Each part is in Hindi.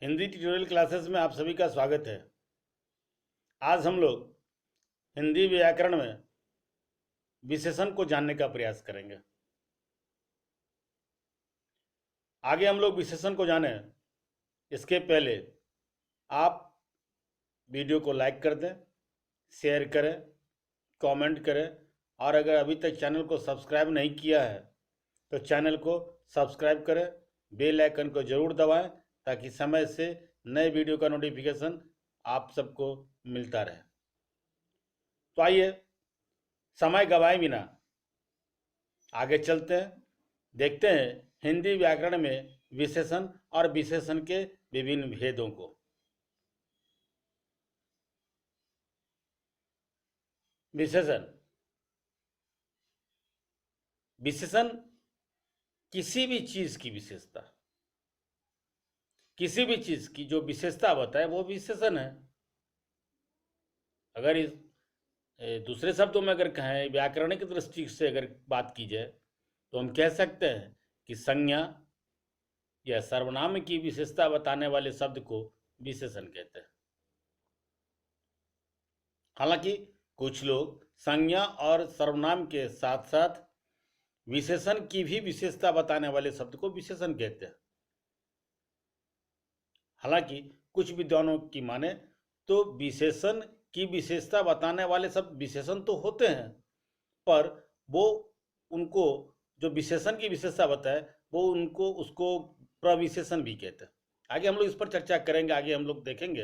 हिंदी ट्यूटोरियल क्लासेस में आप सभी का स्वागत है। आज हम लोग हिंदी व्याकरण में विशेषण को जानने का प्रयास करेंगे। आगे हम लोग विशेषण को जाने इसके पहले आप वीडियो को लाइक कर दें, शेयर करें, कमेंट करें और अगर अभी तक चैनल को सब्सक्राइब नहीं किया है तो चैनल को सब्सक्राइब करें, बेल आइकन को ज़रूर दबाएं ताकि समय से नए वीडियो का नोटिफिकेशन आप सबको मिलता रहे। तो आइए समय गवाए बिना आगे चलते हैं, देखते हैं हिंदी व्याकरण में विशेषण और विशेषण के विभिन्न भेदों को। विशेषण विशेषण किसी भी चीज की विशेषता, किसी भी चीज की जो विशेषता बताए वो विशेषण है। अगर इस दूसरे शब्दों में अगर कहें, व्याकरणिक दृष्टि से अगर बात की जाए तो हम कह सकते हैं कि संज्ञा या सर्वनाम की विशेषता बताने वाले शब्द को विशेषण कहते हैं। हालांकि कुछ लोग संज्ञा और सर्वनाम के साथ साथ विशेषण की भी विशेषता बताने वाले शब्द को विशेषण कहते हैं। हालांकि कुछ विद्वानों की माने तो विशेषण की विशेषता बताने वाले शब्द विशेषण तो होते हैं, पर वो उनको जो विशेषण की विशेषता बताए वो उनको उसको प्रविशेषण भी कहते हैं। आगे हम लोग इस पर चर्चा करेंगे, आगे हम लोग देखेंगे,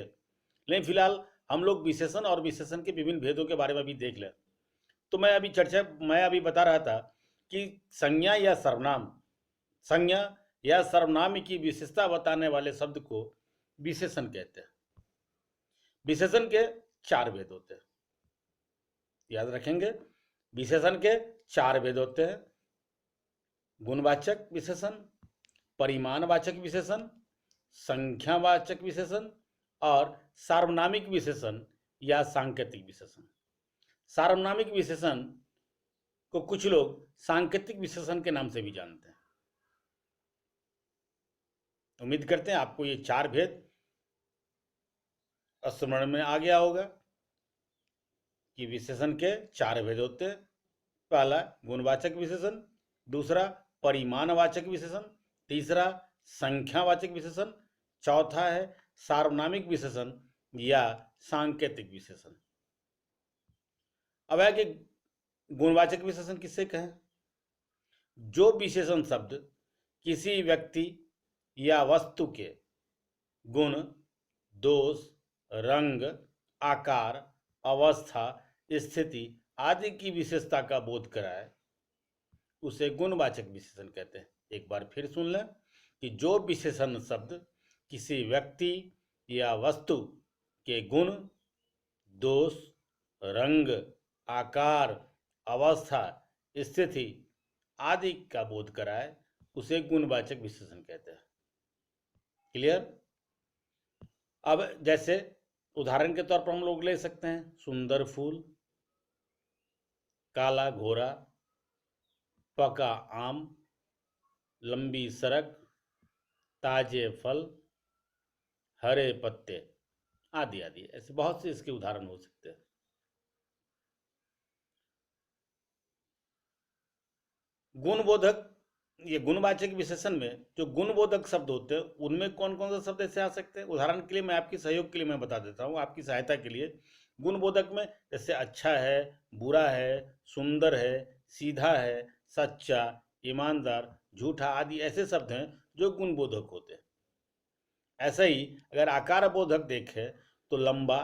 लेकिन फिलहाल हम लोग विशेषण और विशेषण के विभिन्न भेदों के बारे में भी देख लें। तो मैं अभी बता रहा था कि संज्ञा या सर्वनाम की विशेषता बताने वाले शब्द को विशेषण कहते हैं। विशेषण के चार भेद होते हैं, याद रखेंगे। विशेषण के चार भेद होते हैं: गुणवाचक विशेषण, परिमाणवाचक विशेषण, संख्यावाचक विशेषण और सार्वनामिक विशेषण या सांकेतिक विशेषण। सार्वनामिक विशेषण को कुछ लोग सांकेतिक विशेषण के नाम से भी जानते हैं। उम्मीद करते हैं आपको ये चार भेद स्मरण में आ गया होगा कि विशेषण के चार भेद होते हैं। पहला गुणवाचक विशेषण, दूसरा परिमाणवाचक विशेषण, तीसरा संख्यावाचक विशेषण, चौथा है सार्वनामिक विशेषण या सांकेतिक विशेषण। अब है कि गुणवाचक विशेषण किससे कहें? जो विशेषण शब्द किसी व्यक्ति या वस्तु के गुण, दोष, रंग, आकार, अवस्था, स्थिति आदि की विशेषता का बोध कराए उसे गुणवाचक विशेषण कहते हैं। एक बार फिर सुन लें कि जो विशेषण शब्द किसी व्यक्ति या वस्तु के गुण, दोष, रंग, आकार, अवस्था, स्थिति आदि का बोध कराए उसे गुणवाचक विशेषण कहते हैं। क्लियर? अब जैसे उदाहरण के तौर पर हम लोग ले सकते हैं सुंदर फूल, काला घोड़ा, पका आम, लंबी सड़क, ताजे फल, हरे पत्ते आदि आदि। ऐसे बहुत से इसके उदाहरण हो सकते हैं। गुणबोधक, ये गुणवाचक विशेषण में जो गुणबोधक शब्द होते हैं उनमें कौन कौन से शब्द ऐसे आ सकते हैं? उदाहरण के लिए मैं आपकी सहयोग के लिए मैं बता देता हूँ, आपकी सहायता के लिए। गुणबोधक में जैसे अच्छा है, बुरा है, सुंदर है, सीधा है, सच्चा, ईमानदार, झूठा आदि ऐसे शब्द हैं जो गुणबोधक होते हैं। ऐसा ही अगर आकार बोधक देखें तो लंबा,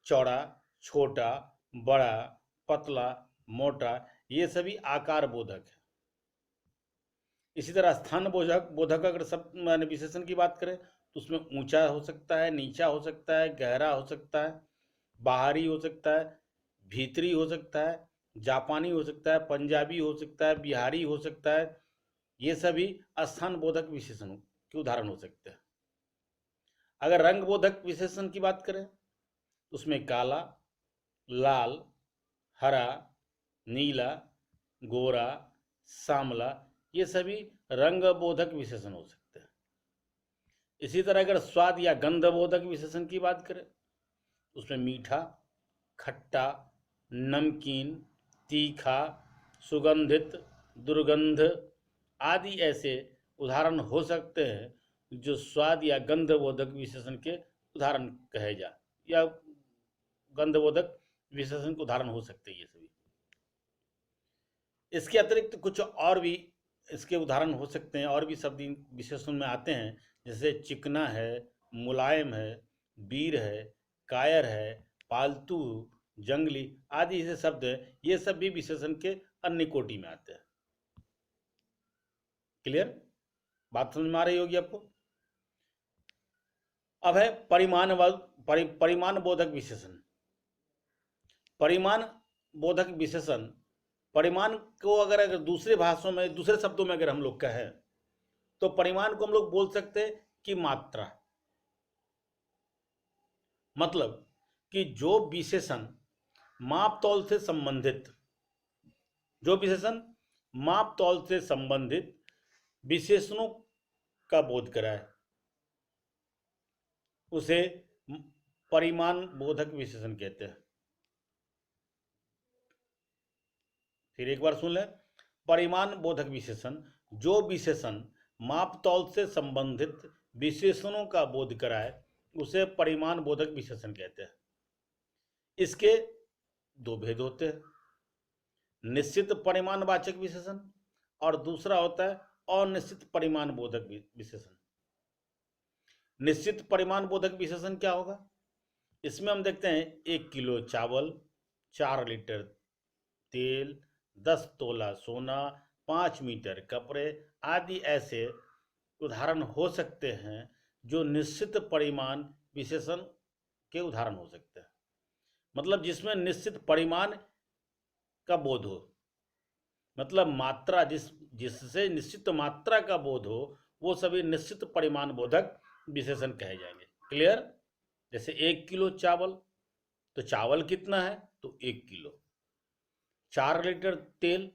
चौड़ा, छोटा, बड़ा, पतला, मोटा, ये सभी आकार बोधक है। इसी तरह स्थान बोधक बोधक अगर सब माने विशेषण की बात करें तो उसमें ऊंचा हो सकता है, नीचा हो सकता है, गहरा हो सकता है, बाहरी हो सकता है, भीतरी हो सकता है, जापानी हो सकता है, पंजाबी हो सकता है, बिहारी हो सकता है। ये सभी स्थान बोधक विशेषणों के उदाहरण हो सकते हैं। अगर रंग बोधक विशेषण की बात करें तो उसमें काला, लाल, हरा, नीला, गोरा, सांवला ये सभी रंग बोधक विशेषण हो सकते हैं। इसी तरह अगर स्वाद या गंधबोधक विशेषण की बात करें, उसमें मीठा, खट्टा, नमकीन, तीखा, सुगंधित, दुर्गंध आदि ऐसे उदाहरण हो सकते हैं जो स्वाद या गंधबोधक विशेषण के उदाहरण कहे जा, या गंधबोधक विशेषण के उदाहरण हो सकते हैं ये सभी। इसके अतिरिक्त कुछ और भी इसके उदाहरण हो सकते हैं, और भी शब्द विशेषण में आते हैं, जैसे चिकना है, मुलायम है, वीर है, कायर है, पालतू, जंगली आदि ऐसे शब्द हैं। ये सब भी विशेषण के अन्य कोटि में आते हैं। क्लियर? बात समझ में आ रही होगी आपको। अब है परिमाण बोधक विशेषण। परिमाण बोधक विशेषण, परिमाण को अगर दूसरे भाषाओं में, दूसरे शब्दों में अगर हम लोग कहें तो परिमाण को हम लोग बोल सकते हैं कि मात्रा। मतलब कि जो विशेषण मापतौल से संबंधित, जो विशेषण मापतौल से संबंधित विशेषणों का बोध कराए, उसे परिमाण बोधक विशेषण कहते हैं। फिर एक बार सुन लें। परिमाण बोधक विशेषण, जो विशेषण मापतौल से संबंधित विशेषणों का बोध कराए, उसे परिमाण बोधक विशेषण कहते हैं। इसके दो भेद होते हैं, निश्चित परिमाणवाचक विशेषण और दूसरा होता है अनिश्चित परिमाण बोधक विशेषण। निश्चित परिमाण बोधक विशेषण क्या होगा? इसमें हम देखते हैं 1 किलो चावल, 4 लीटर तेल, 10 तोला सोना, 5 मीटर कपड़े आदि ऐसे उदाहरण हो सकते हैं जो निश्चित परिमाण विशेषण के उदाहरण हो सकते हैं। मतलब जिसमें निश्चित परिमाण का बोध हो, मतलब मात्रा, जिससे निश्चित मात्रा का बोध हो, वो सभी निश्चित परिमाण बोधक विशेषण कहे जाएंगे। क्लियर? जैसे 1 किलो चावल, तो चावल कितना है? तो 1 किलो। 4 लीटर तेल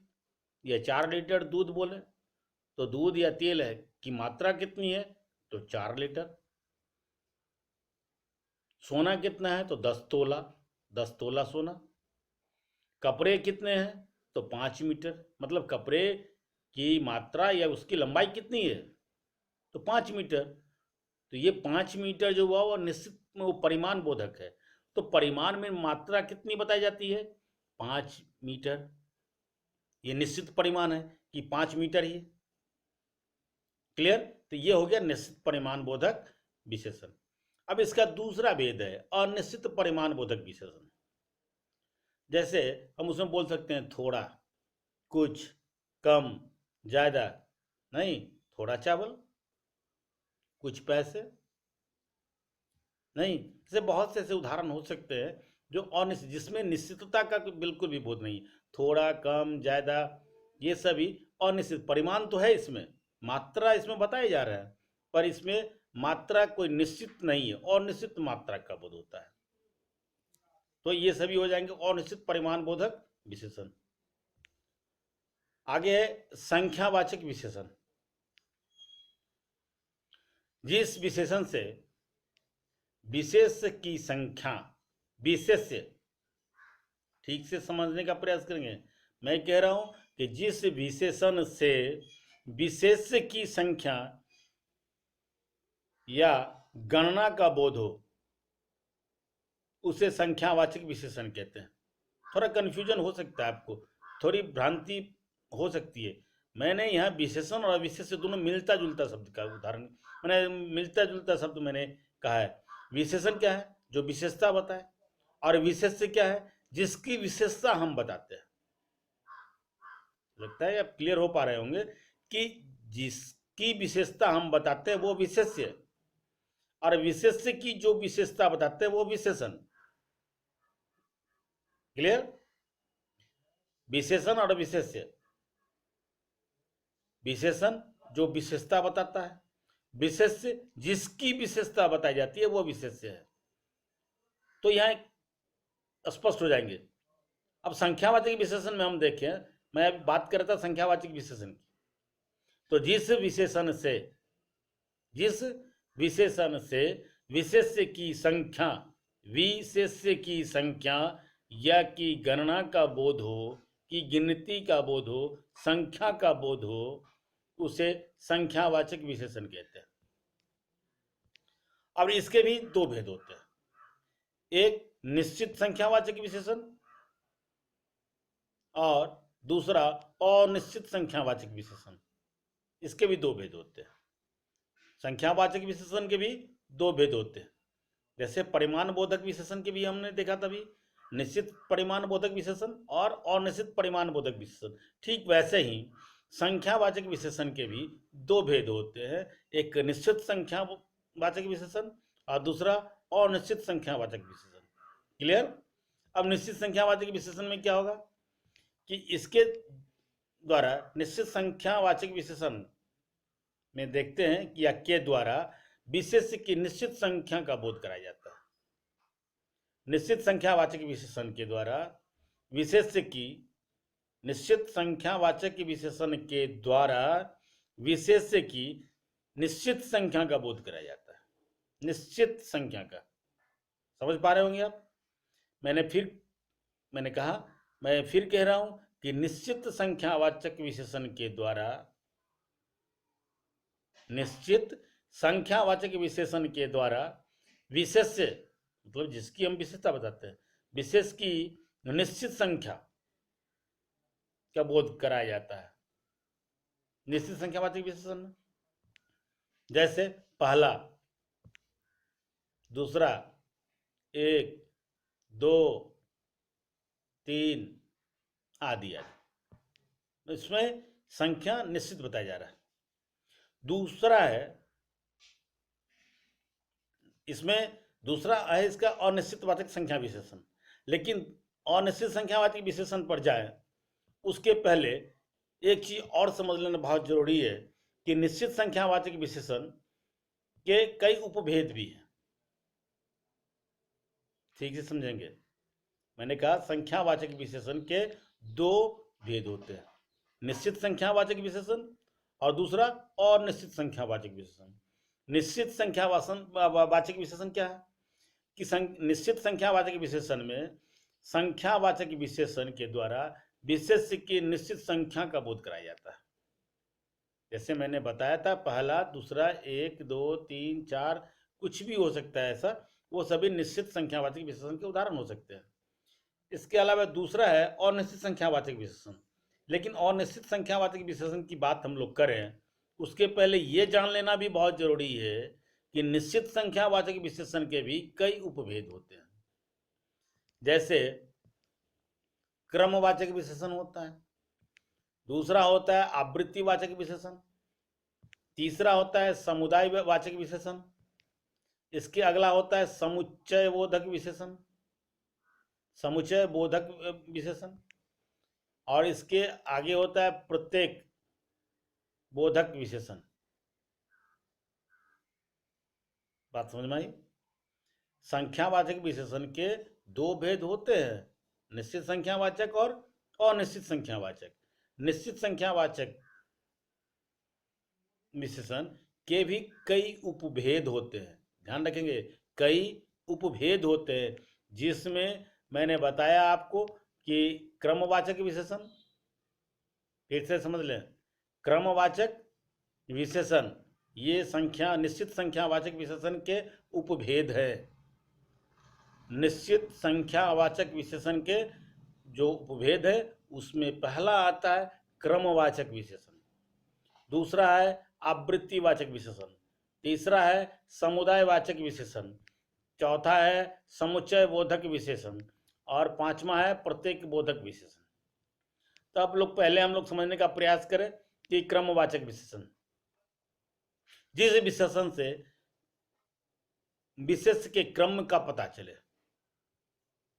या 4 लीटर दूध बोले तो दूध या तेल है की मात्रा कितनी है? तो 4 लीटर। सोना कितना है? तो 10 तोला, 10 तोला सोना। कपड़े कितने हैं? तो 5 मीटर। मतलब कपड़े की मात्रा या उसकी लंबाई कितनी है? तो 5 मीटर। तो ये 5 मीटर जो हुआ वो निश्चित में वो परिमाण बोधक है। तो परिमाण में मात्रा कितनी बताई जाती है? 5 मीटर। ये निश्चित परिमाण है कि 5 मीटर ही। क्लियर? तो ये हो गया निश्चित परिमाण बोधक विशेषण। अब इसका दूसरा भेद है अनिश्चित परिमाण बोधक विशेषण। जैसे हम उसमें बोल सकते हैं थोड़ा, कुछ, कम, ज़्यादा। नहीं, थोड़ा चावल, कुछ पैसे। नहीं, जैसे बहुत से ऐसे उदाहरण हो सकते हैं जो अनिश्चित, जिसमें निश्चितता का बिल्कुल भी बोध नहीं। थोड़ा, कम, ज़्यादा, ये सभी अनिश्चित। परिमाण तो है इसमें, मात्रा इसमें बताया जा रहा है, पर इसमें मात्रा कोई निश्चित नहीं है, अनिश्चित मात्रा का बोध होता है। तो ये सभी हो जाएंगे अनिश्चित परिमाण बोधक विशेषण। आगे है संख्यावाचक विशेषण। जिस विशेषण से विशेष की संख्या, विशेष्य, ठीक से समझने का प्रयास करेंगे। मैं कह रहा हूं कि जिस विशेषण से विशेष की संख्या या गणना का बोध हो, उसे संख्यावाचक विशेषण कहते हैं। थोड़ा कन्फ्यूजन हो सकता है आपको, थोड़ी भ्रांति हो सकती है। मैंने यहाँ विशेषण और अविशेष्य दोनों मिलता जुलता शब्द का उदाहरण, मैंने मिलता जुलता शब्द मैंने कहा है। विशेषण क्या है? जो विशेषता बताए, और विशेष्य क्या है? जिसकी विशेषता हम बताते हैं। लगता है आप क्लियर हो पा रहे होंगे कि जिसकी विशेषता हम बताते हैं वो विशेष्य, और विशेष्य की जो विशेषता बताते हैं वो विशेषण। क्लियर? विशेषण और विशेष्य। विशेषण जो विशेषता बताता है, विशेष्य जिसकी विशेषता बताई जाती है वो विशेष्य है। तो यहाँ स्पष्ट हो जाएंगे। अब संख्यावाचक विशेषण में हम देखें, मैं बात कर रहा था संख्यावाचक विशेषण की। तो जिस विशेषण से, जिस विशेषण से विशेष्य की संख्या, विशेष्य की संख्या या की गणना का बोध हो, की गिनती का बोध हो, संख्या का बोध हो, उसे संख्यावाचक विशेषण कहते हैं। अब इसके भी दो भेद होते हैं, एक निश्चित संख्यावाचक विशेषण और दूसरा अनिश्चित संख्यावाचक विशेषण। इसके भी दो भेद होते हैं। संख्यावाचक विशेषण के भी दो भेद होते हैं। जैसे परिमाण बोधक विशेषण के भी हमने देखा तभी, निश्चित परिमाण बोधक विशेषण और अनिश्चित परिमाण बोधक विशेषण। ठीक वैसे ही संख्यावाचक विशेषण के भी दो भेद होते हैं, एक निश्चित संख्यावाचक विशेषण और दूसरा अनिश्चित संख्यावाचक विशेषण। क्लियर? अब निश्चित संख्यावाचक विशेषण में क्या होगा कि इसके द्वारा निश्चित संख्यावाचक विशेषण में देखते हैं कि या के द्वारा विशेष्य की निश्चित संख्या का बोध कराया जाता है। निश्चित संख्यावाचक विशेषण के द्वारा विशेष्य की निश्चित संख्यावाचक विशेषण के द्वारा विशेष्य की निश्चित संख्या का बोध कराया जाता है। निश्चित संख्या का, समझ पा रहे होंगे आप? मैं फिर कह रहा हूं कि निश्चित संख्यावाचक विशेषण के द्वारा, निश्चित संख्यावाचक विशेषण के द्वारा विशेष्य, मतलब जिसकी हम विशेषता बताते हैं, विशेष की निश्चित संख्या का बोध कराया जाता है निश्चित संख्यावाचक विशेषण में। जैसे पहला, दूसरा, एक, दो, तीन आदि आदि, इसमें संख्या निश्चित बताया जा रहा है। दूसरा है इसका अनिश्चितवाचक संख्या विशेषण। लेकिन अनिश्चित संख्यावाचक विशेषण पर जाए उसके पहले एक चीज और समझ लेना बहुत जरूरी है कि निश्चित संख्यावाचक विशेषण के कई उपभेद भी हैं। ठीक से समझेंगे? मैंने कहा संख्यावाचक विशेषण के दो भेद होते हैं, निश्चित संख्यावाचक विशेषण और दूसरा अनिश्चित संख्यावाचक विशेषण। निश्चित संख्यावाचक विशेषण क्या है कि निश्चित संख्यावाचक विशेषण में संख्यावाचक विशेषण के द्वारा विशेष्य की निश्चित संख्या का बोध कराया जाता है। जैसे मैंने बताया था, पहला, दूसरा, एक, दो, तीन, चार, कुछ भी हो सकता है ऐसा, वो सभी निश्चित संख्यावाचक विशेषण के उदाहरण हो सकते हैं। इसके अलावा दूसरा है अनिश्चित संख्यावाचक विशेषण। लेकिन अनिश्चित संख्यावाचक विशेषण की बात हम लोग करें उसके पहले ये जान लेना भी बहुत जरूरी है कि निश्चित संख्यावाचक विशेषण के भी कई उपभेद होते हैं। जैसे क्रमवाचक विशेषण होता है, दूसरा होता है आवृत्तिवाचक विशेषण, तीसरा होता है समुदायवाचक विशेषण, इसके अगला होता है समुच्चय बोधक विशेषण, समुच्चय बोधक विशेषण, और इसके आगे होता है प्रत्येक बोधक विशेषण। बात समझ में आई? संख्यावाचक विशेषण के दो भेद होते हैं, निश्चित संख्यावाचक और अनिश्चित संख्यावाचक। निश्चित संख्यावाचक विशेषण के भी कई उपभेद होते हैं, ध्यान रखेंगे, कई उपभेद होते हैं, जिसमें मैंने बताया आपको कि क्रमवाचक विशेषण, फिर से समझ लें, क्रमवाचक विशेषण ये निश्चित संख्यावाचक विशेषण के उपभेद है। निश्चित संख्यावाचक विशेषण के जो उपभेद है उसमें पहला आता है क्रमवाचक विशेषण, दूसरा है आवृत्तिवाचक विशेषण, तीसरा है समुदायवाचक विशेषण, चौथा है समुच्चय बोधक विशेषण और पांचवा है प्रत्येक बोधक विशेषण। तो अब हम लोग समझने का प्रयास करें कि क्रमवाचक विशेषण, जिस विशेषण से विशेष्य के क्रम का पता चले,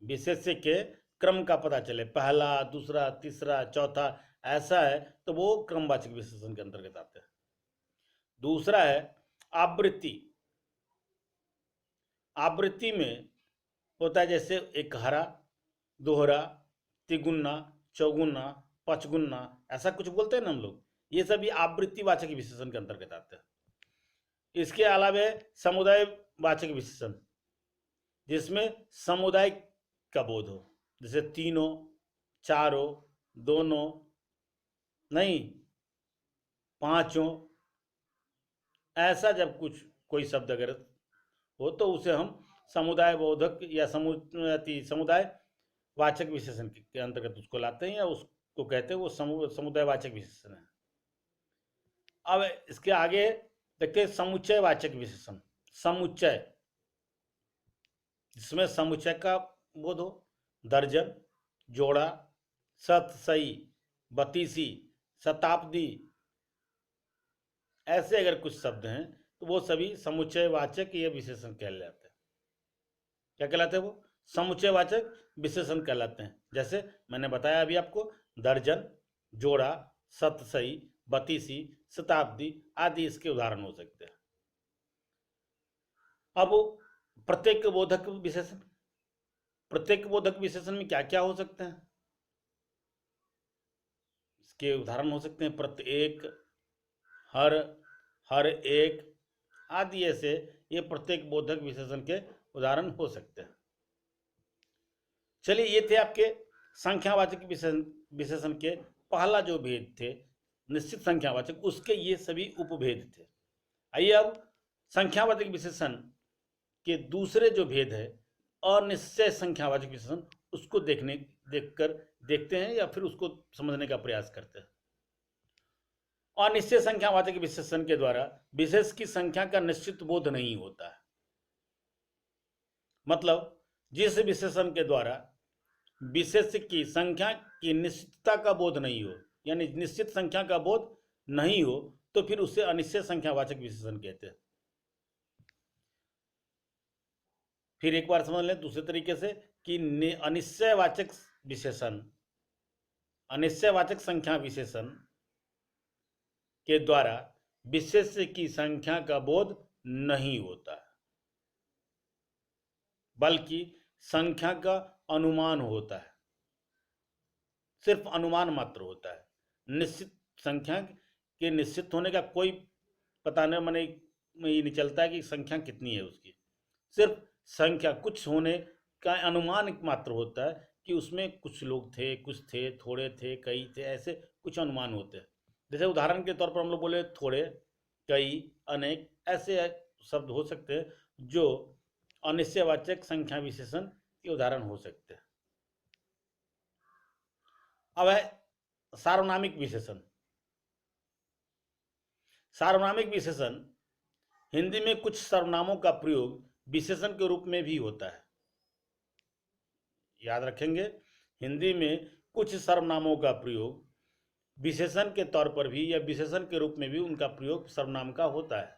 विशेष्य के क्रम का पता चले, पहला, दूसरा, तीसरा, चौथा, ऐसा है तो वो क्रमवाचक विशेषण के अंतर्गत आते हैं। दूसरा है आवृत्ति। आवृत्ति में होता है जैसे एक हरा, दोहरा, तिगुना, चौगुना, पचगुना, ऐसा कुछ बोलते हैं ना हम लोग, ये सभी आवृत्तिवाचक विशेषण के अंतर्गत आते हैं। इसके अलावा समुदाय वाचक विशेषण, जिसमें समुदाय का बोध हो, जैसे तीनों, चारों, दोनों, नहीं, पांचों, ऐसा जब कुछ कोई शब्द अगर हो तो उसे हम समुदाय बोधक या समुदाय वाचक विशेषण के अंतर्गत उसको लाते हैं, या उसको कहते हैं वो समुदाय वाचक विशेषण है। अब इसके आगे देखते हैं समुच्चय वाचक विशेषण। समुच्चय, जिसमें समुच्चय का बोध हो, दर्जन, जोड़ा, शत, सही, बतीसी, शताब्दी, ऐसे अगर कुछ शब्द हैं तो वो सभी समुच्चय वाचक ये विशेषण कहलाते हैं। क्या कहलाते हैं वो? समुच्चय वाचक विशेषण कहलाते हैं। जैसे मैंने बताया अभी आपको, दर्जन, जोड़ा, शत, सही, बतीसी, शताब्दी आदि इसके उदाहरण हो सकते हैं। अब प्रत्येक बोधक विशेषण, प्रत्येक बोधक विशेषण में क्या क्या हो सकते हैं? इसके उदाहरण हो सकते हैं प्रत्येक, हर, हर एक आदि, ऐसे ये प्रत्येक बोधक विशेषण के उदाहरण हो सकते हैं। चलिए, ये थे आपके संख्यावाचक विशेषण के पहला जो भेद थे निश्चित संख्यावाचक, उसके ये सभी उपभेद थे। आइए अब संख्यावाचक विशेषण के दूसरे जो भेद है अनिश्चय संख्यावाचक विशेषण, उसको देखते हैं या फिर उसको समझने का प्रयास करते हैं। अनिश्चय संख्यावाचक विशेषण के द्वारा विशेष की संख्या का निश्चित बोध नहीं होता है। मतलब जिस विशेषण के द्वारा विशेष की संख्या की निश्चितता का बोध नहीं हो, यानी निश्चित संख्या का बोध नहीं हो, तो फिर उसे अनिश्चय संख्यावाचक विशेषण कहते हैं। फिर एक बार समझ लें दूसरे तरीके से कि अनिश्चयवाचक विशेषण, अनिश्चयवाचक संख्या विशेषण के द्वारा विशेष की संख्या का बोध नहीं होता है, बल्कि संख्या का अनुमान होता है, सिर्फ अनुमान मात्र होता है। निश्चित संख्या के निश्चित होने का कोई पता नहीं, मैंने ये नहीं चलता है कि संख्या कितनी है उसकी, सिर्फ संख्या कुछ होने का अनुमान मात्र होता है कि उसमें कुछ लोग थे, कुछ थे, थोड़े थे, कई थे, ऐसे कुछ अनुमान होते हैं। जैसे उदाहरण के तौर पर हम लोग बोले थोड़े, कई, अनेक, ऐसे शब्द हो सकते हैं जो अनिश्चयवाचक संख्या विशेषण के उदाहरण हो सकते हैं। अब है सार्वनामिक विशेषण। सार्वनामिक विशेषण, हिंदी में कुछ सर्वनामों का प्रयोग विशेषण के रूप में भी होता है। याद रखेंगे, हिंदी में कुछ सर्वनामों का प्रयोग विशेषण के तौर पर भी या विशेषण के रूप में भी उनका प्रयोग सर्वनाम का होता है।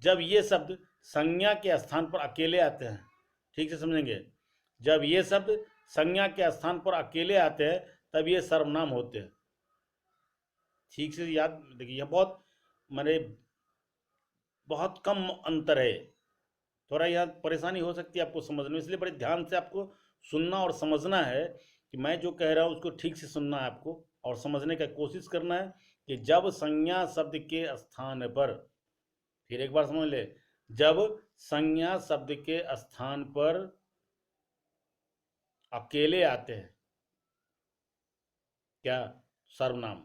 जब ये शब्द संज्ञा के स्थान पर अकेले आते हैं, ठीक से समझेंगे, जब ये शब्द संज्ञा के स्थान पर अकेले आते हैं तब ये सर्वनाम होते हैं। ठीक से याद देखिए, बहुत मैंने बहुत कम अंतर है, थोड़ा यहाँ परेशानी हो सकती है आपको समझने में, इसलिए बड़े ध्यान से आपको सुनना और समझना है कि मैं जो कह रहा हूँ उसको ठीक से सुनना है आपको, और समझने का कोशिश करना है कि जब संज्ञा शब्द के स्थान पर, फिर एक बार समझ ले, जब संज्ञा शब्द के स्थान पर अकेले आते हैं क्या? सर्वनाम।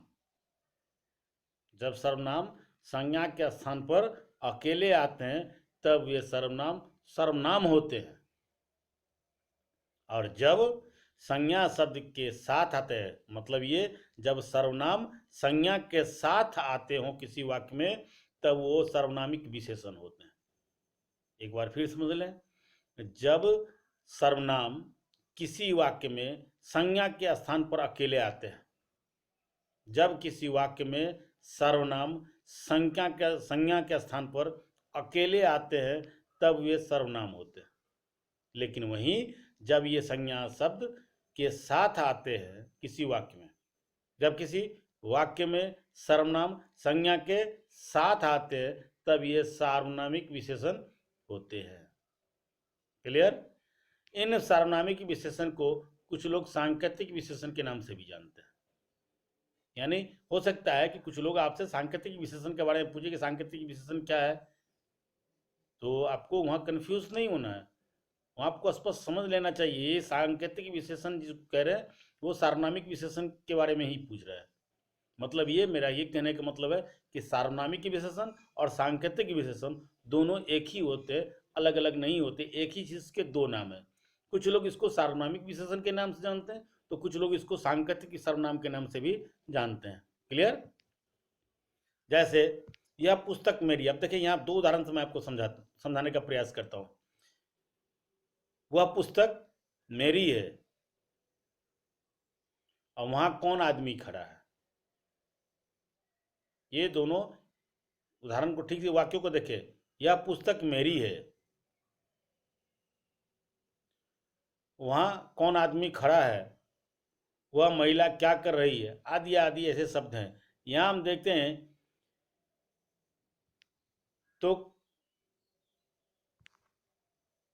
जब सर्वनाम संज्ञा के स्थान पर अकेले आते हैं तब ये सर्वनाम सर्वनाम होते हैं, और जब संज्ञा शब्द के साथ आते हैं, मतलब ये जब सर्वनाम संज्ञा के साथ आते हों किसी वाक्य में, तब वो सर्वनामिक विशेषण होते हैं। एक बार फिर समझ लें, जब सर्वनाम किसी वाक्य में संज्ञा के स्थान पर अकेले आते हैं, जब किसी वाक्य में सर्वनाम संज्ञा के स्थान पर अकेले आते हैं तब वे सर्वनाम होते हैं। लेकिन वहीं जब ये संज्ञा शब्द के साथ आते हैं किसी वाक्य में, जब किसी वाक्य में सर्वनाम संज्ञा के साथ आते हैं तब ये सार्वनामिक विशेषण होते हैं। क्लियर? इन सार्वनामिक विशेषण को कुछ लोग सांकेतिक विशेषण के नाम से भी जानते हैं। यानी हो सकता है कि कुछ लोग आपसे सांकेतिक विशेषण के बारे में पूछे कि सांकेतिक विशेषण क्या है, तो आपको वहाँ कंफ्यूज नहीं होना है, वहाँ आपको स्पष्ट समझ लेना चाहिए ये सांकेतिक विशेषण जो कह रहे हैं वो सार्वनामिक विशेषण के बारे में ही पूछ रहा है। मतलब ये मेरा ये कहने का मतलब है कि सार्वनामिक विशेषण और सांकेतिक विशेषण दोनों एक ही होते, अलग अलग नहीं होते, एक ही चीज़ के दो नाम है। कुछ लोग इसको सार्वनामिक विशेषण के नाम से जानते हैं, तो कुछ लोग इसको सांकेतिक सर्वनाम के नाम से भी जानते हैं। क्लियर? जैसे यह पुस्तक मेरी, अब देखिए यहाँ दो उदाहरण से मैं आपको समझाने का प्रयास करता हूँ। वह पुस्तक मेरी है और वहां कौन आदमी खड़ा है। ये दोनों उदाहरण को ठीक से वाक्यों को देखें। यह पुस्तक मेरी है, वहां कौन आदमी खड़ा है, वह महिला क्या कर रही है, आदि आदि ऐसे शब्द हैं। यहां हम देखते हैं तो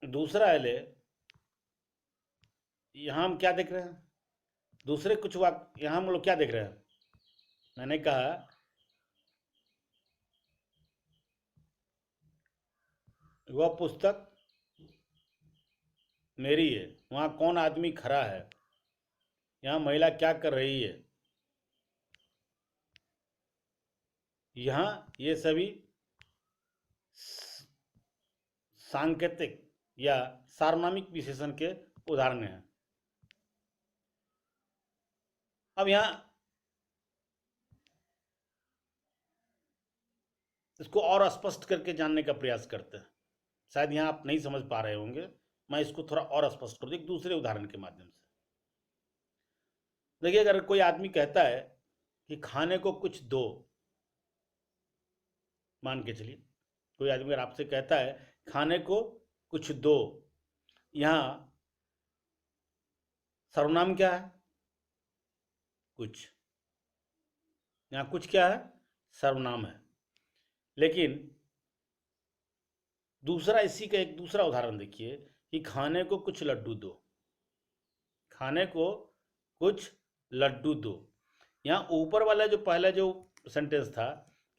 दूसरा है ले, यहां हम क्या देख रहे हैं, दूसरे कुछ वाक्य यहां हम लोग क्या देख रहे हैं। मैंने कहा वह पुस्तक मेरी है, वहां कौन आदमी खड़ा है, यहाँ महिला क्या कर रही है। यहाँ ये सभी सांकेतिक या सार्वनामिक विशेषण के उदाहरण हैं। अब यहाँ इसको और स्पष्ट करके जानने का प्रयास करते हैं। शायद यहाँ आप नहीं समझ पा रहे होंगे, मैं इसको थोड़ा और स्पष्ट कर दूं एक दूसरे उदाहरण के माध्यम से। देखिए, अगर कोई आदमी कहता है कि खाने को कुछ दो, मान के चलिए कोई आदमी अगर आपसे कहता है खाने को कुछ दो, यहाँ सर्वनाम क्या है, कुछ। यहाँ कुछ क्या है, सर्वनाम है। लेकिन दूसरा इसी का एक दूसरा उदाहरण देखिए कि खाने को कुछ लड्डू दो, खाने को कुछ लड्डू दो। यहाँ ऊपर वाला जो पहला जो सेंटेंस था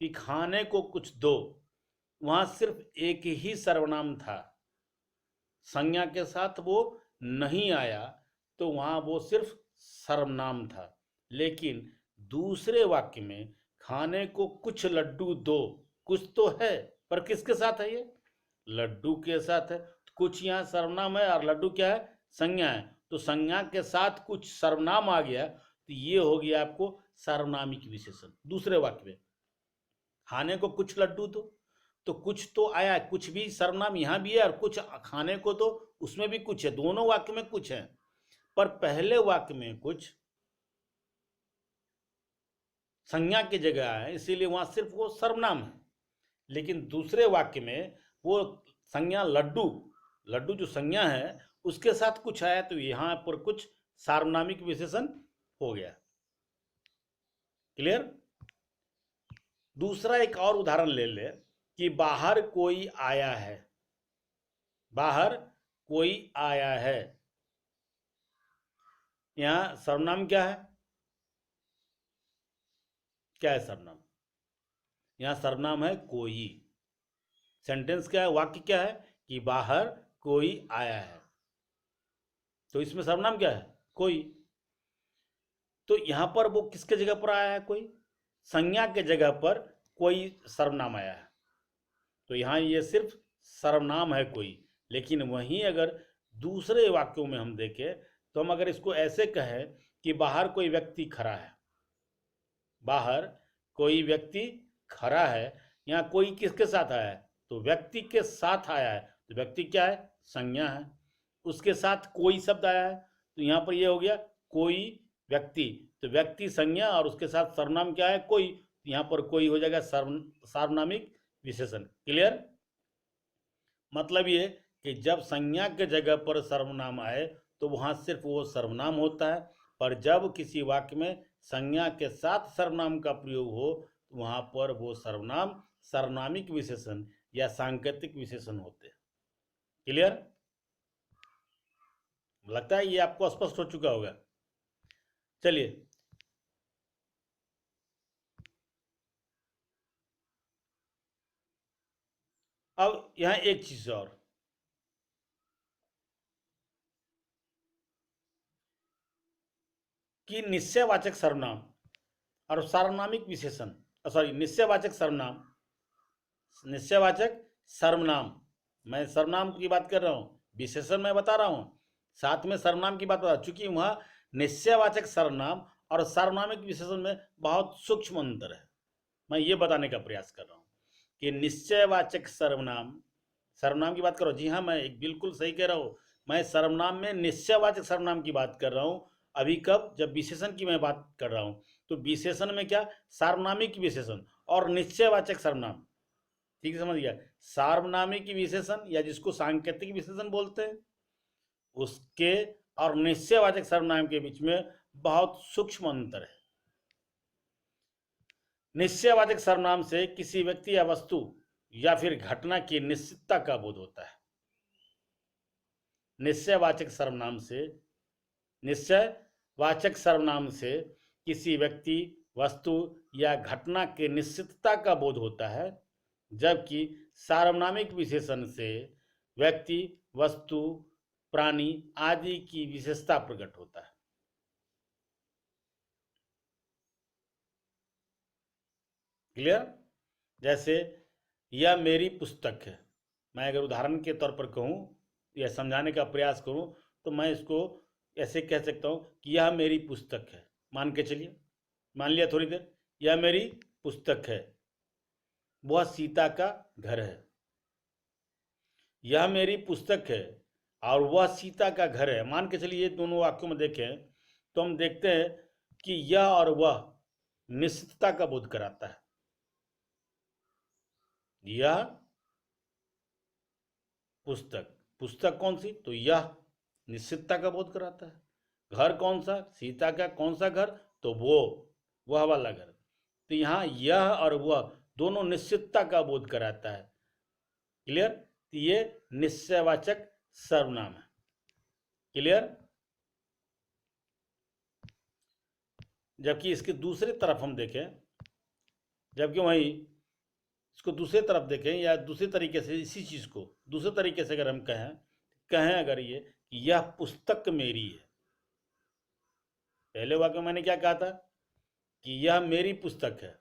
कि खाने को कुछ दो, वहां सिर्फ एक ही सर्वनाम था, संज्ञा के साथ वो नहीं आया, तो वहां वो सिर्फ सर्वनाम था। लेकिन दूसरे वाक्य में खाने को कुछ लड्डू दो, कुछ तो है, पर किसके साथ है, ये लड्डू के साथ है। कुछ यहाँ सर्वनाम है और लड्डू क्या है, संज्ञा है। तो संज्ञा के साथ कुछ सर्वनाम आ गया, तो ये हो गया आपको सार्वनामिक विशेषण। दूसरे वाक्य में खाने को कुछ लड्डू दो, तो कुछ तो आया, कुछ भी सर्वनाम यहाँ भी है और कुछ खाने को तो उसमें भी कुछ है, दोनों वाक्य में कुछ है। पर पहले वाक्य में कुछ संज्ञा की जगह है, इसीलिए वहां सिर्फ वो सर्वनाम है। लेकिन दूसरे वाक्य में वो संज्ञा लड्डू, लड्डू जो संज्ञा है उसके साथ कुछ आया, तो यहां पर कुछ सार्वनामिक विशेषण हो गया। क्लियर? दूसरा एक और उदाहरण ले ले कि बाहर कोई आया है, बाहर कोई आया है। यहां सर्वनाम क्या है, क्या है सर्वनाम, यहां सर्वनाम है कोई। सेंटेंस क्या है, वाक्य क्या है कि बाहर कोई आया है, तो इसमें सर्वनाम क्या है, कोई। तो यहां पर वो किसके जगह पर आया है, कोई, संज्ञा के जगह पर कोई सर्वनाम आया है, तो यहां ये सिर्फ सर्वनाम है कोई। लेकिन वहीं अगर दूसरे वाक्यों में हम देखें तो हम अगर इसको ऐसे कहें कि बाहर कोई व्यक्ति खड़ा है, बाहर कोई व्यक्ति खड़ा है, यहाँ कोई किसके साथ आया है, तो व्यक्ति के साथ आया है, तो व्यक्ति क्या है, संज्ञा है, उसके साथ कोई शब्द आया है, तो यहाँ पर ये हो गया कोई व्यक्ति, तो व्यक्ति संज्ञा और उसके साथ सर्वनाम क्या है, कोई, यहाँ पर कोई हो जाएगा सार्वनामिक विशेषण। क्लियर? मतलब ये कि जब संज्ञा के जगह पर सर्वनाम आए तो वहां सिर्फ वो सर्वनाम होता है, पर जब किसी वाक्य में संज्ञा के साथ सर्वनाम का प्रयोग हो तो वहां पर वो सर्वनाम सार्वनामिक विशेषण या सांकेतिक विशेषण होते हैं। क्लियर? लगता है ये आपको स्पष्ट हो चुका होगा। चलिए अब यहाँ एक चीज और, कि निश्चयवाचक सर्वनाम और सार्वनामिक विशेषण, सॉरी, निश्चयवाचक सर्वनाम, निश्चयवाचक सर्वनाम, मैं सर्वनाम की बात कर रहा हूँ, विशेषण मैं बता रहा हूँ, साथ में सर्वनाम की बात बता, चूंकि वहाँ निश्चयवाचक सर्वनाम और सार्वनामिक विशेषण में बहुत सूक्ष्म अंतर है। मैं ये बताने का प्रयास कर रहा हूँ कि निश्चयवाचक सर्वनाम, सर्वनाम की बात करो, जी हाँ, मैं बिल्कुल सही कह रहा हूँ, मैं सर्वनाम में निश्चयवाचक सर्वनाम की बात कर रहा हूँ। अभी कब, जब विशेषण की मैं बात कर रहा हूँ, तो विशेषण में क्या, सार्वनामिक विशेषण और निश्चयवाचक सर्वनाम, ठीक है, समझ गया। सार्वनामिक विशेषण या जिसको सांकेतिक विशेषण बोलते हैं, उसके और निश्चयवाचक सर्वनाम के बीच में बहुत सूक्ष्म अंतर है। निश्चयवाचक सर्वनाम से किसी व्यक्ति या वस्तु या फिर घटना की निश्चितता का बोध होता है। निश्चयवाचक सर्वनाम से, निश्चयवाचक सर्वनाम से किसी व्यक्ति, वस्तु या घटना की निश्चितता का बोध होता है, जबकि सार्वनामिक विशेषण से व्यक्ति, वस्तु, प्राणी आदि की विशेषता प्रकट होता है। क्लियर? जैसे यह मेरी पुस्तक है, मैं अगर उदाहरण के तौर पर कहूँ या समझाने का प्रयास करूँ, तो मैं इसको ऐसे कह सकता हूँ कि यह मेरी पुस्तक है, मान के चलिए, मान लिया थोड़ी देर, यह मेरी पुस्तक है, वह सीता का घर है। यह मेरी पुस्तक है और वह सीता का घर है, मान के चलिए ये दोनों वाक्यों में देखें तो हम देखते हैं कि यह और वह निश्चितता का बोध कराता है। यह पुस्तक, पुस्तक कौन सी, तो यह निश्चितता का बोध कराता है। घर कौन सा, सीता का कौन सा घर, तो वह वाला घर। तो यहाँ यह और वह दोनों निश्चितता का बोध कराता है। क्लियर? तो ये निश्चयवाचक सर्वनाम है। क्लियर? जबकि इसके दूसरे तरफ हम देखें, जबकि वही इसको दूसरे तरफ देखें या दूसरे तरीके से इसी चीज को दूसरे तरीके से अगर हम कहें, कहें अगर ये कि यह पुस्तक मेरी है, पहले वाक्य में मैंने क्या कहा था कि यह मेरी पुस्तक है,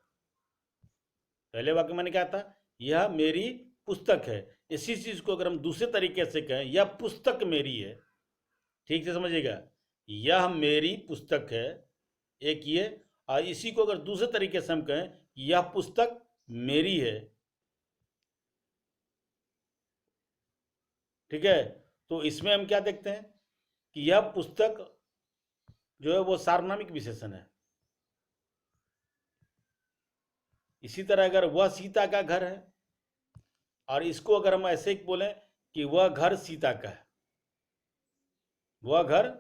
पहले वाक्य में मैंने कहा था यह मेरी पुस्तक है। इसी चीज को अगर हम दूसरे तरीके से कहें, यह पुस्तक मेरी है, ठीक से समझिएगा, यह मेरी पुस्तक है, एक ये, और इसी को अगर दूसरे तरीके से हम कहें यह पुस्तक मेरी है, ठीक है, तो इसमें हम क्या देखते हैं कि यह पुस्तक जो है वो सार्वनामिक विशेषण है। इसी तरह अगर वह सीता का घर है, और इसको अगर हम ऐसे ही बोलें कि वह घर सीता का है, वह घर,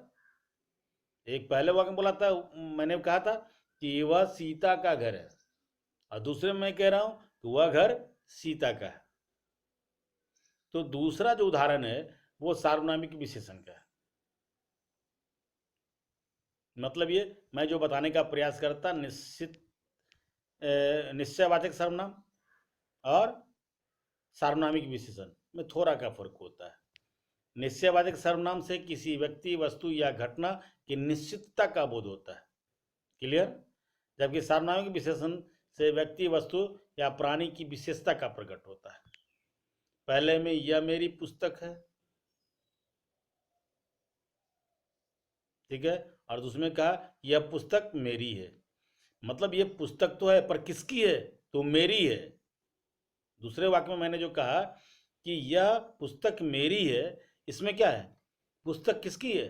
एक पहले वाक्य में बोला था, मैंने कहा था कि वह सीता का घर है, और दूसरे में मैं कह रहा हूं कि वह घर सीता का है। तो दूसरा जो उदाहरण है वो सार्वनामिक विशेषण का है। मतलब ये मैं जो बताने का प्रयास करता, निश्चयवाचक सर्वनाम और सार्वनामिक विशेषण में थोड़ा का फर्क होता है। निश्चयवाचक सर्वनाम से किसी व्यक्ति, वस्तु या घटना की निश्चितता का बोध होता है। क्लियर? जबकि सार्वनामिक विशेषण से व्यक्ति, वस्तु या प्राणी की विशेषता का प्रकट होता है। पहले में यह मेरी पुस्तक है, ठीक है, और दूसरे में कहा यह पुस्तक मेरी है। मतलब ये पुस्तक तो है पर किसकी है, तो मेरी है। दूसरे वाक्य में मैंने जो कहा कि यह पुस्तक मेरी है, इसमें क्या है, पुस्तक किसकी है,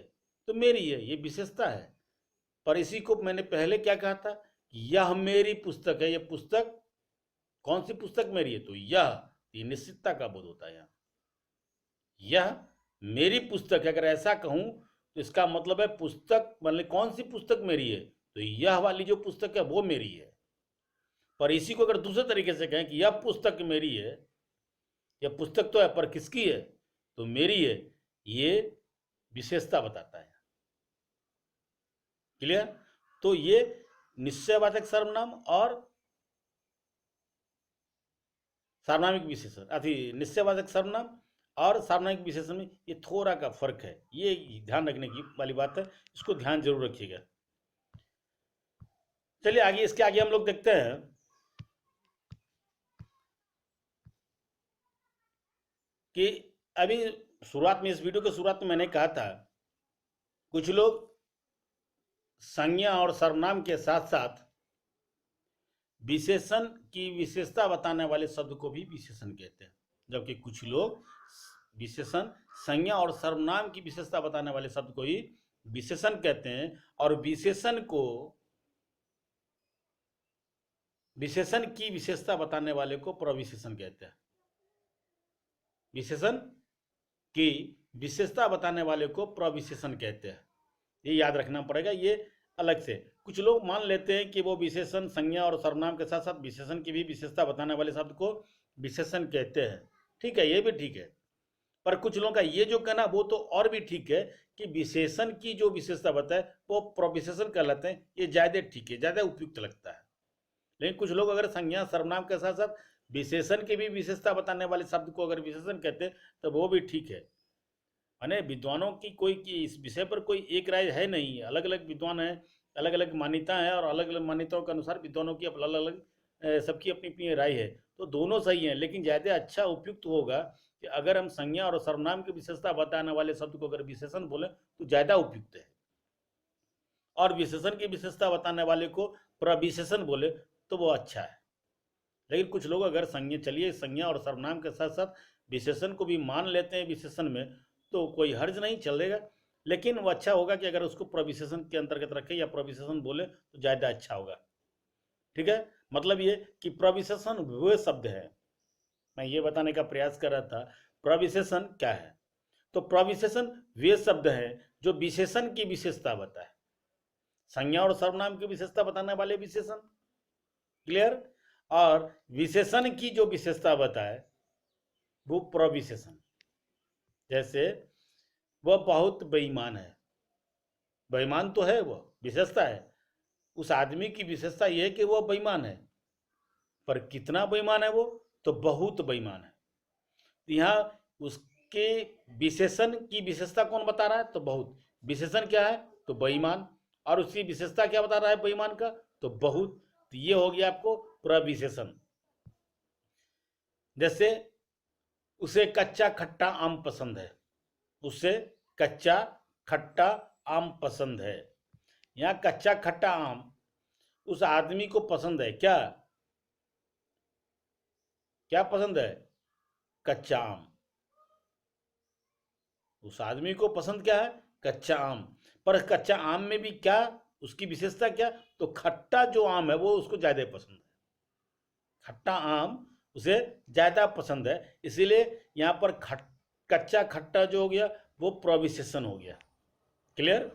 तो मेरी है, ये विशेषता है। पर इसी को मैंने पहले क्या कहा था, यह मेरी पुस्तक है, यह पुस्तक कौन सी पुस्तक मेरी है, तो ये निश्चितता का बोध होता है। यह मेरी पुस्तक है, अगर ऐसा कहूं तो इसका मतलब है पुस्तक, मतलब कौन सी पुस्तक मेरी है, तो यह वाली जो पुस्तक है वो मेरी है। पर इसी को अगर दूसरे तरीके से कहें कि यह पुस्तक मेरी है, यह पुस्तक तो है पर किसकी है, तो मेरी है, ये विशेषता बताता है। क्लियर? तो ये निश्चयवाचक सर्वनाम और सार्वनामिक विशेषण अति निश्चयवाचक सर्वनाम और सार्वनामिक विशेषण में ये थोड़ा का फर्क है, ये ध्यान रखने की वाली बात है, इसको ध्यान जरूर रखिएगा। चलिए आगे, इसके आगे हम लोग देखते हैं कि अभी शुरुआत में, इस वीडियो के शुरुआत में मैंने कहा था कुछ लोग संज्ञा और सर्वनाम के साथ साथ विशेषण की विशेषता बताने वाले शब्द को भी विशेषण कहते हैं, जबकि कुछ लोग विशेषण, संज्ञा और सर्वनाम की विशेषता बताने वाले शब्द को ही विशेषण कहते हैं, और विशेषण की विशेषता बताने वाले को प्रविशेषण कहते हैं। विशेषण की विशेषता बताने वाले को प्रविशेषण कहते हैं, ये याद रखना पड़ेगा। ये अलग से कुछ लोग मान लेते हैं कि वो विशेषण, संज्ञा और सर्वनाम के साथ साथ विशेषण की भी विशेषता बताने वाले शब्द को विशेषण कहते हैं। ठीक है, ये भी ठीक है, पर कुछ लोगों का ये जो कहना वो तो और भी ठीक है कि विशेषण की जो विशेषता बताए वो प्रविशेषण कहलाते हैं। ये ज़्यादा ठीक है, ज़्यादा उपयुक्त लगता है। लेकिन कुछ लोग अगर संज्ञा सर्वनाम के साथ साथ विशेषण की भी विशेषता बताने वाले शब्द को अगर विशेषण कहते हैं तो वो भी ठीक है। माने विद्वानों की कोई इस विषय पर कोई एक राय है नहीं, अलग अलग विद्वान हैं, अलग अलग मान्यता है, और अलग अलग मान्यताओं के अनुसार विद्वानों की अलग अलग सबकी अपनी अपनी राय है, तो दोनों सही हैं। लेकिन ज़्यादा अच्छा उपयुक्त होगा कि अगर हम संज्ञा और सर्वनाम की विशेषता बताने वाले शब्द को अगर विशेषण बोले तो ज़्यादा उपयुक्त है, और विशेषण की विशेषता बताने वाले को प्रविशेषण बोले तो वो अच्छा है। लेकिन कुछ लोग अगर संज्ञा और सर्वनाम के साथ साथ विशेषण को भी मान लेते हैं विशेषण में, तो कोई हर्ज नहीं चलेगा, लेकिन वो अच्छा होगा कि अगर उसको प्रविशेषण के अंतर्गत रखें या प्रविशेषण बोले तो ज़्यादा अच्छा होगा। ठीक है, मतलब ये कि प्रविशेषण वे शब्द है, मैं ये बताने का प्रयास कर रहा था प्रविशेषण क्या है। तो प्रविशेषण वे शब्द है जो विशेषण की विशेषता बताए, संज्ञा और सर्वनाम की विशेषता बताने वाले विशेषण, क्लियर, और विशेषण की जो विशेषता बताए वो प्रविशेषण। जैसे वह बहुत बेईमान है, बेईमान तो है, वो विशेषता है, उस आदमी की विशेषता यह है कि वह बेईमान है, पर कितना बेईमान है वो, तो बहुत बेईमान है। यहाँ उसके विशेषण की विशेषता कौन बता रहा है, तो बहुत, विशेषण क्या है तो बेईमान, और उसकी विशेषता क्या बता रहा है बेईमान का, तो बहुत। तो ये हो गया आपको प्रविशेषण। जैसे उसे कच्चा खट्टा आम पसंद है, उसे कच्चा खट्टा आम पसंद है। यहाँ कच्चा खट्टा आम उस आदमी को पसंद है, क्या क्या पसंद है, कच्चा आम। उस आदमी को पसंद क्या है, कच्चा आम। पर कच्चा आम में भी क्या उसकी विशेषता, क्या तो खट्टा जो आम है वो उसको ज्यादा पसंद है, खट्टा आम उसे ज्यादा पसंद है, इसीलिए यहाँ पर कच्चा खट्टा जो हो गया वो प्रविशेषण हो गया। क्लियर,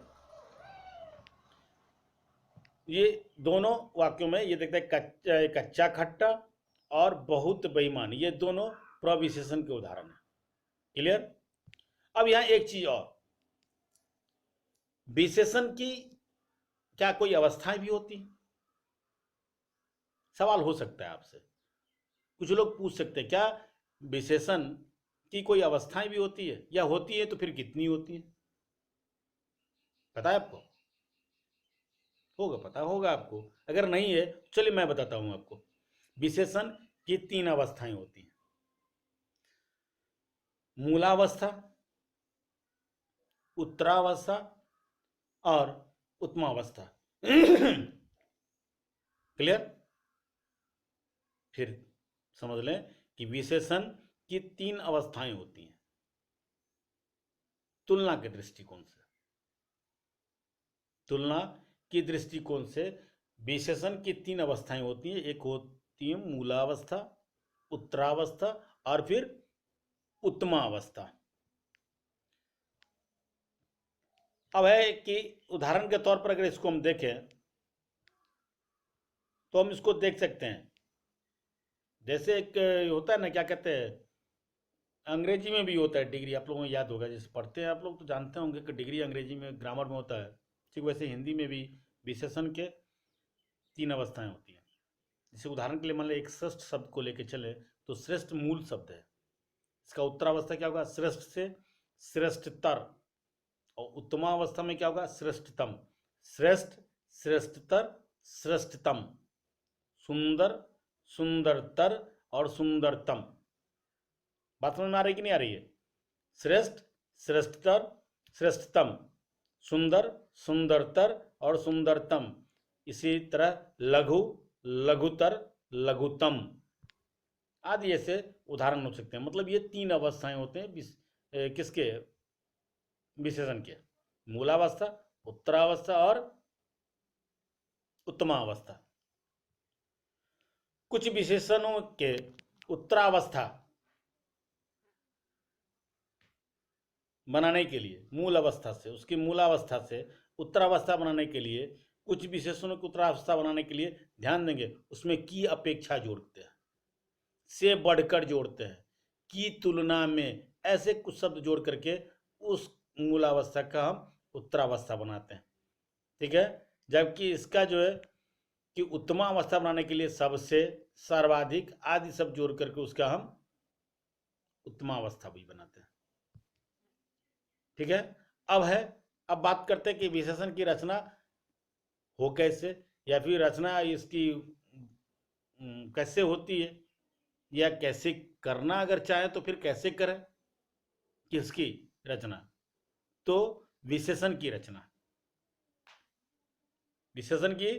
ये दोनों वाक्यों में ये देखते हैं कच्चा खट्टा और बहुत बेईमान, ये दोनों प्रविशेषण के उदाहरण है। क्लियर। अब यहां एक चीज और, विशेषण की क्या कोई अवस्थाएं भी होती हैं, सवाल हो सकता है आपसे, कुछ लोग पूछ सकते हैं क्या विशेषण की कोई अवस्थाएं भी होती है, या होती है तो फिर कितनी होती है, पता है आपको, होगा, पता होगा आपको, अगर नहीं है चलिए मैं बताता हूं आपको। विशेषण की 3 अवस्थाएं होती हैं, मूलावस्था, उत्तरावस्था और उत्तमावस्था। क्लियर, फिर समझ लें कि विशेषण की 3 अवस्थाएं होती हैं तुलना के दृष्टिकोण से, तुलना की दृष्टिकोण से विशेषण की 3 अवस्थाएं होती हैं, एक होती है मूलावस्था, उत्तरावस्था और फिर उत्तमावस्था। अब है कि उदाहरण के तौर पर अगर इसको हम देखें तो हम इसको देख सकते हैं, जैसे एक होता है ना, क्या कहते हैं, अंग्रेजी में भी होता है डिग्री, आप लोगों को याद होगा, जैसे पढ़ते हैं आप लोग तो जानते होंगे कि डिग्री अंग्रेजी में ग्रामर में होता है, ठीक वैसे हिंदी में भी विशेषण के 3 अवस्थाएं होती हैं। जैसे उदाहरण के लिए मान लें एक षष्ठ शब्द को लेकर चले, तो श्रेष्ठ मूल शब्द है, इसका उत्तरावस्था क्या होगा? श्रेष्ठ से श्रेष्ठतर, और उत्तमावस्था में क्या होगा? श्रेष्ठतम। श्रेष्ठ, श्रेष्ठतर, श्रेष्ठतम, सुंदर, सुंदरतर और सुंदरतम। बात समझ में आ रही कि नहीं आ रही है? श्रेष्ठ, श्रेष्ठतर, श्रेष्ठतम, सुंदर, सुंदरतर और सुंदरतम। इसी तरह लघु, लघुतर, लघुतम आदि ऐसे उदाहरण हो सकते हैं। मतलब ये 3 अवस्थाएं होते हैं किसके? विशेषण के, मूलावस्था, उत्तरावस्था और उत्तमावस्था। कुछ विशेषणों के उत्तरावस्था बनाने के लिए, मूल अवस्था से, उसकी मूलावस्था से उत्तरावस्था बनाने के लिए, कुछ विशेषणों की उत्तरावस्था बनाने के लिए ध्यान देंगे उसमें की अपेक्षा जोड़ते हैं, से बढ़कर जोड़ते हैं, की तुलना में, ऐसे कुछ शब्द जोड़ करके उस मूलावस्था का हम उत्तरावस्था बनाते हैं। ठीक है। जबकि इसका जो है कि उत्तमावस्था बनाने के लिए सबसे, सर्वाधिक आदि सब जोड़ करके उसका हम उत्तमावस्था भी बनाते हैं। ठीक है। अब बात करते हैं कि विशेषण की रचना हो कैसे, या फिर रचना इसकी कैसे होती है, या कैसे करना अगर चाहे तो फिर कैसे करें। किसकी रचना? तो विशेषण की रचना। विशेषण की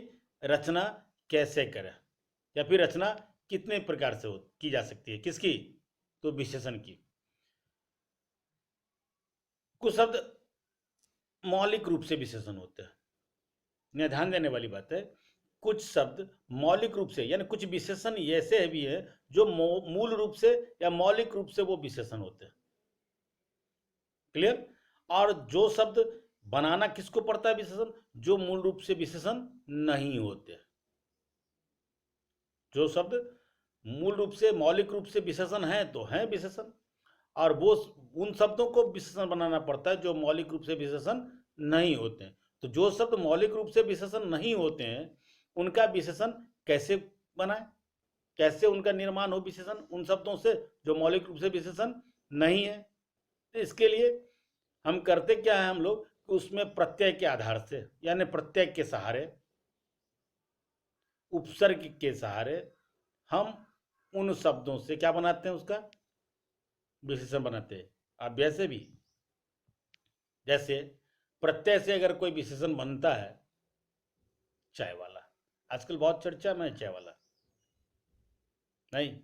रचना कैसे करें, या फिर रचना कितने प्रकार से की जा सकती है? किसकी? तो विशेषण की। कुछ शब्द मौलिक रूप से विशेषण होते हैं। यह ध्यान देने वाली बात है, कुछ शब्द मौलिक रूप से, यानी कुछ विशेषण ऐसे भी है जो मूल रूप से या मौलिक रूप से वो विशेषण होते हैं। क्लियर? और जो शब्द बनाना किसको पड़ता है विशेषण? जो मूल रूप से विशेषण नहीं होते। जो शब्द मूल रूप से, मौलिक रूप से विशेषण है तो है विशेषण, और वो उन शब्दों को विशेषण बनाना पड़ता है जो मौलिक रूप से विशेषण नहीं होते हैं। तो जो शब्द मौलिक रूप से विशेषण नहीं होते हैं उनका विशेषण कैसे बनाए, कैसे उनका निर्माण हो विशेषण उन शब्दों से जो मौलिक रूप से विशेषण नहीं है। तो इसके लिए हम करते क्या है, हम लोग उसमें प्रत्यय के आधार से, यानी प्रत्यय के सहारे, उपसर्ग के सहारे हम उन शब्दों से क्या बनाते हैं? उसका विशेषण बनाते हैं। अब वैसे भी जैसे प्रत्यय से अगर कोई विशेषण बनता है, चाय वाला, आजकल बहुत चर्चा में है चाय वाला, नहीं,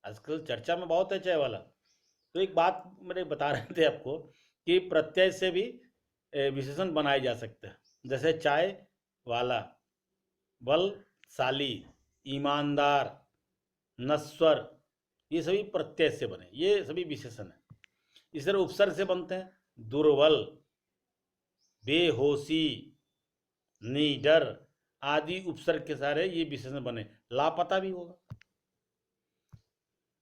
आजकल चर्चा में बहुत है चाय वाला। तो एक बात मेरे बता रहे थे आपको कि प्रत्यय से भी विशेषण बनाए जा सकते हैं। जैसे चाय वाला, बलशाली, ईमानदार, नश्वर, ये सभी प्रत्यय से बने, ये सभी विशेषण है। इस तरह उपसर्ग से बनते हैं, दुर्बल, बेहोशी, निडर आदि उपसर्ग के सारे ये विशेषण बने। लापता भी होगा।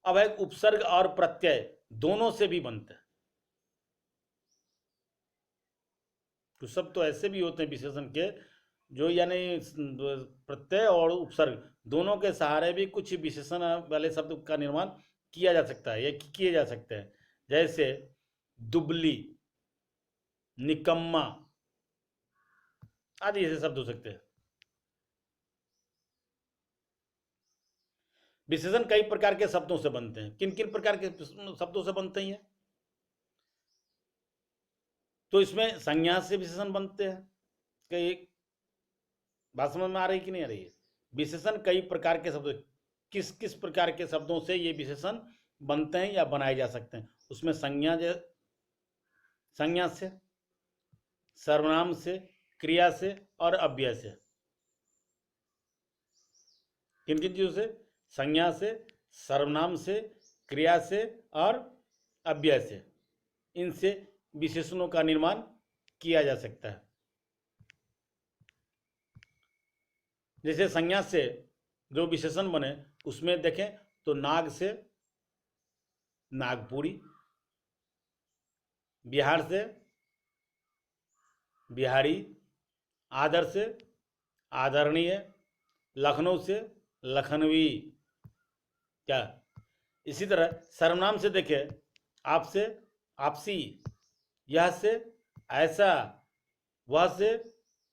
अब एक उपसर्ग और प्रत्यय दोनों से भी बनते हैं। कुछ शब्द तो ऐसे भी होते हैं विशेषण के जो, यानी प्रत्यय और उपसर्ग दोनों के सहारे भी कुछ विशेषण वाले शब्द का निर्माण किया जा सकता है या किए जा सकते हैं। जैसे दुबली, निकम्मा आदि ऐसे शब्द हो सकते हैं। विशेषण कई प्रकार के शब्दों से बनते हैं। किन किन प्रकार के शब्दों से बनते हैं? तो इसमें संज्ञा से विशेषण बनते हैं। कई बात समझ में आ रही कि नहीं आ रही है? विशेषण कई प्रकार के शब्द, किस किस प्रकार के शब्दों से ये विशेषण बनते हैं या बनाए जा सकते हैं? उसमें संज्ञा से, सर्वनाम से, क्रिया से और अव्यय से। किन किन चीजों से? संज्ञा से, सर्वनाम से, क्रिया से और अव्यय से। इनसे विशेषणों का निर्माण किया जा सकता है। जैसे संज्ञा से जो विशेषण बने उसमें देखें तो नाग से नागपुरी, बिहार से बिहारी, आदर से आदरणीय, लखनऊ से लखनवी क्या। इसी तरह सर्वनाम से देखिए, आपसे आपसी, यह से ऐसा, वह से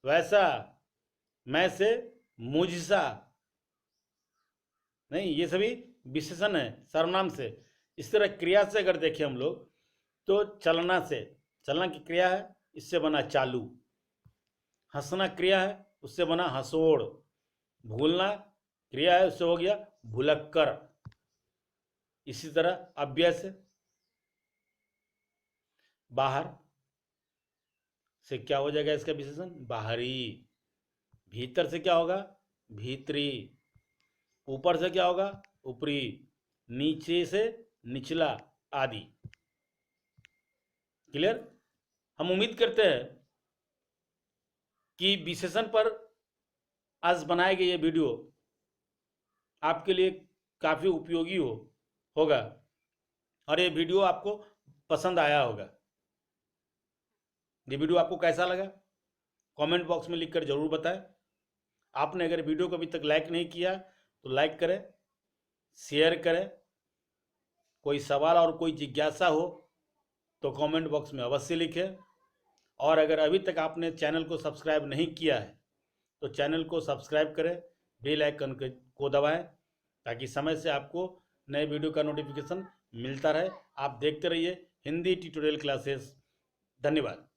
वैसा, मैं से मुझसा। नहीं, ये सभी विशेषण है सर्वनाम से। इस तरह क्रिया से अगर देखें हम लोग, तो चलना से, चलना की क्रिया है, इससे बना चालू। हंसना क्रिया है, उससे बना हंसोड़। भूलना क्रिया है, उससे हो गया भुलक्कर। इसी तरह अव्यय से, बाहर से क्या हो जाएगा इसका विशेषण, बाहरी। भीतर से क्या होगा, भीतरी। ऊपर से क्या होगा, ऊपरी। नीचे से निचला, आदि। क्लियर। हम उम्मीद करते हैं कि विशेषण पर आज बनाए गए ये वीडियो आपके लिए काफ़ी उपयोगी होगा, और ये वीडियो आपको पसंद आया होगा। ये वीडियो आपको कैसा लगा कमेंट बॉक्स में लिखकर ज़रूर बताएं। आपने अगर वीडियो को अभी तक लाइक नहीं किया तो लाइक करें, शेयर करें। कोई सवाल और कोई जिज्ञासा हो तो कमेंट बॉक्स में अवश्य लिखें। और अगर अभी तक आपने चैनल को सब्सक्राइब नहीं किया है तो चैनल को सब्सक्राइब करें, बेल आइकन को दबाएं, ताकि समय से आपको नए वीडियो का नोटिफिकेशन मिलता रहे। आप देखते रहिए हिंदी ट्यूटोरियल क्लासेस। धन्यवाद।